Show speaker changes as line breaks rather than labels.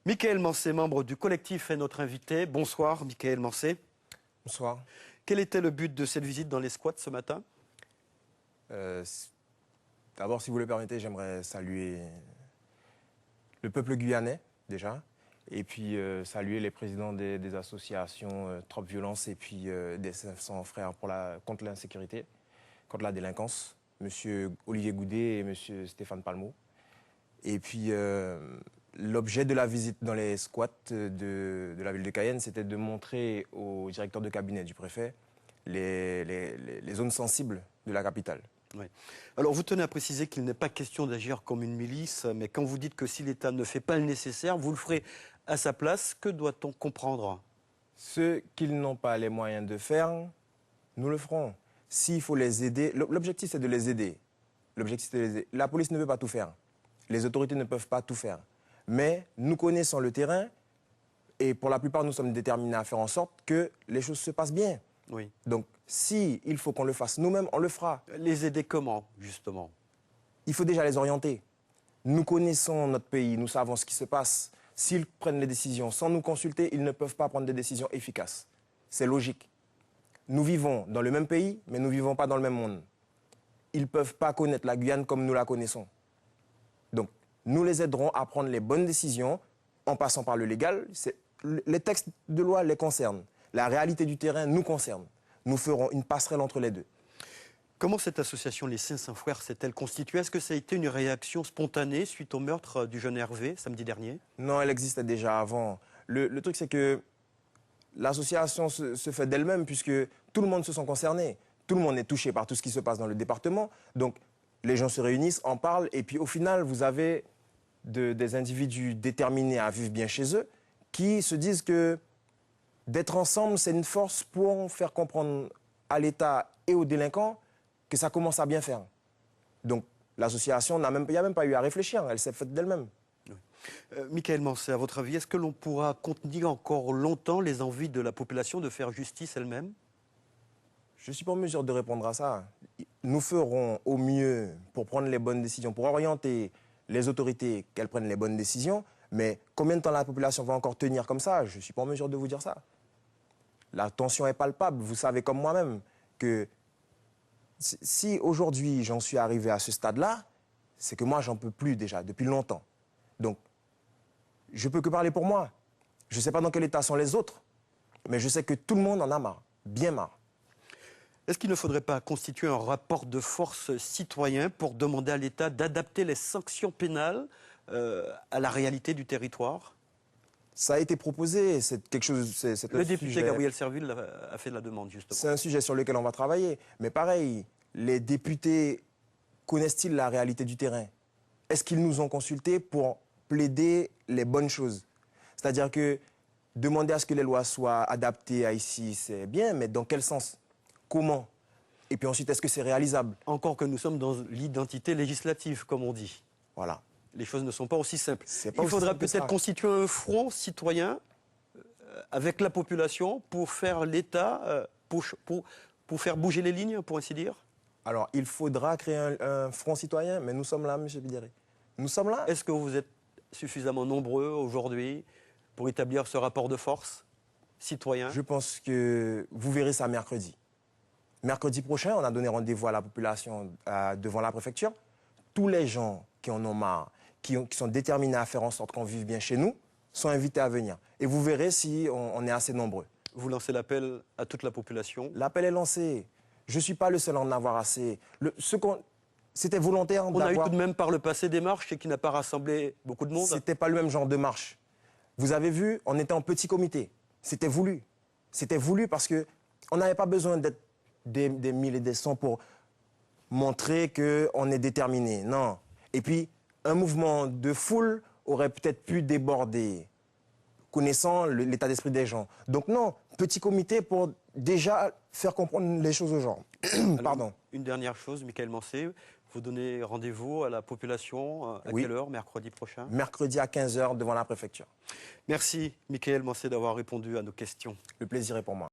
Michael Mancé, membre du collectif, est notre invité. Bonsoir, Michael Mancé.
Bonsoir.
Quel était le but de cette visite dans les squats ce matin?
D'abord, si vous le permettez, j'aimerais saluer le peuple guyanais, déjà, et puis saluer les présidents des associations Trop Violence et puis des 500 frères contre l'insécurité, contre la délinquance, M. Olivier Goudet et M. Stéphane Palmot. Et puis, l'objet de la visite dans les squats de la ville de Cayenne, c'était de montrer au directeur de cabinet du préfet les zones sensibles de la capitale.
Oui. Alors, vous tenez à préciser qu'il n'est pas question d'agir comme une milice, mais quand vous dites que si l'État ne fait pas le nécessaire, vous le ferez à sa place, que doit-on comprendre?
Ce qu'ils n'ont pas les moyens de faire, nous le ferons. S'il faut les aider, l'objectif c'est de les aider. L'objectif c'est de les aider. La police ne peut pas tout faire. Les autorités ne peuvent pas tout faire. Mais nous connaissons le terrain et pour la plupart, nous sommes déterminés à faire en sorte que les choses se passent bien.
Oui.
Donc, s'il faut qu'on le fasse nous-mêmes, on le fera.
Les aider comment, justement?
Il faut déjà les orienter. Nous connaissons notre pays, nous savons ce qui se passe. S'ils prennent les décisions sans nous consulter, ils ne peuvent pas prendre des décisions efficaces. C'est logique. Nous vivons dans le même pays, mais nous ne vivons pas dans le même monde. Ils ne peuvent pas connaître la Guyane comme nous la connaissons. Donc, nous les aiderons à prendre les bonnes décisions en passant par le légal. Les textes de loi les concernent. La réalité du terrain nous concerne. Nous ferons une passerelle entre les deux.
Comment cette association, les 500 frères, s'est-elle constituée? Est-ce que ça a été une réaction spontanée suite au meurtre du jeune Hervé samedi dernier?
Non, elle existait déjà avant. Le truc, c'est que l'association se fait d'elle-même puisque tout le monde se sent concerné. Tout le monde est touché par tout ce qui se passe dans le département. Donc, les gens se réunissent, en parlent, et puis au final, vous avez des individus déterminés à vivre bien chez eux qui se disent que d'être ensemble, c'est une force pour faire comprendre à l'État et aux délinquants que ça commence à bien faire. Donc, l'association, il n'y a même pas eu à réfléchir, elle s'est faite d'elle-même.
Oui. Michael Mancé, à votre avis, est-ce que l'on pourra contenir encore longtemps les envies de la population de faire justice elle-même?
Je ne suis pas en mesure de répondre à ça. Nous ferons au mieux pour prendre les bonnes décisions, pour orienter les autorités qu'elles prennent les bonnes décisions, mais combien de temps la population va encore tenir comme ça? Je ne suis pas en mesure de vous dire ça. La tension est palpable. Vous savez comme moi-même que si aujourd'hui j'en suis arrivé à ce stade-là, c'est que moi j'en peux plus déjà, depuis longtemps. Donc, je peux que parler pour moi. Je ne sais pas dans quel état sont les autres, mais je sais que tout le monde en a marre, bien marre.
Est-ce qu'il ne faudrait pas constituer un rapport de force citoyen pour demander à l'État d'adapter les sanctions pénales à la réalité du territoire?
Ça a été proposé, c'est quelque chose...
Le député Gabriel Serville a fait la demande, justement.
C'est un sujet sur lequel on va travailler. Mais pareil, les députés connaissent-ils la réalité du terrain? Est-ce qu'ils nous ont consultés pour plaider les bonnes choses? C'est-à-dire que demander à ce que les lois soient adaptées à ici, c'est bien, mais dans quel sens? Comment? Et puis ensuite, est-ce que c'est réalisable?
Encore que nous sommes dans l'identité législative, comme on dit.
Voilà.
Les choses ne sont pas aussi simples.
Il
faudra peut-être constituer un front citoyen avec la population pour faire l'État, pour faire bouger les lignes, pour ainsi dire.
Alors, il faudra créer un front citoyen, mais nous sommes là, M. Bidéré. Nous sommes là.
Est-ce que vous êtes suffisamment nombreux aujourd'hui pour établir ce rapport de force citoyen?
Je pense que vous verrez ça mercredi. Mercredi prochain, on a donné rendez-vous à la population devant la préfecture. Tous les gens qui en ont marre, qui sont déterminés à faire en sorte qu'on vive bien chez nous, sont invités à venir. Et vous verrez si on est assez nombreux.
Vous lancez l'appel à toute la population?
L'appel est lancé. Je ne suis pas le seul à en avoir assez. C'était volontaire.
On a eu tout de même par le passé des marches et qui n'a pas rassemblé beaucoup de monde?
C'était pas le même genre de marche. Vous avez vu, on était en petit comité. C'était voulu. C'était voulu parce qu'on n'avait pas besoin d'être des mille et des cents pour montrer qu'on est déterminé. Non. Et puis, un mouvement de foule aurait peut-être pu déborder, connaissant l'état d'esprit des gens. Donc non, petit comité pour déjà faire comprendre les choses aux gens. Pardon.
Une dernière chose, Michael Mancé, vous donnez rendez-vous à la population à quelle heure, mercredi prochain?
Mercredi à 15 h devant la préfecture.
Merci, Michael Mancé, d'avoir répondu à nos questions.
Le plaisir est pour moi.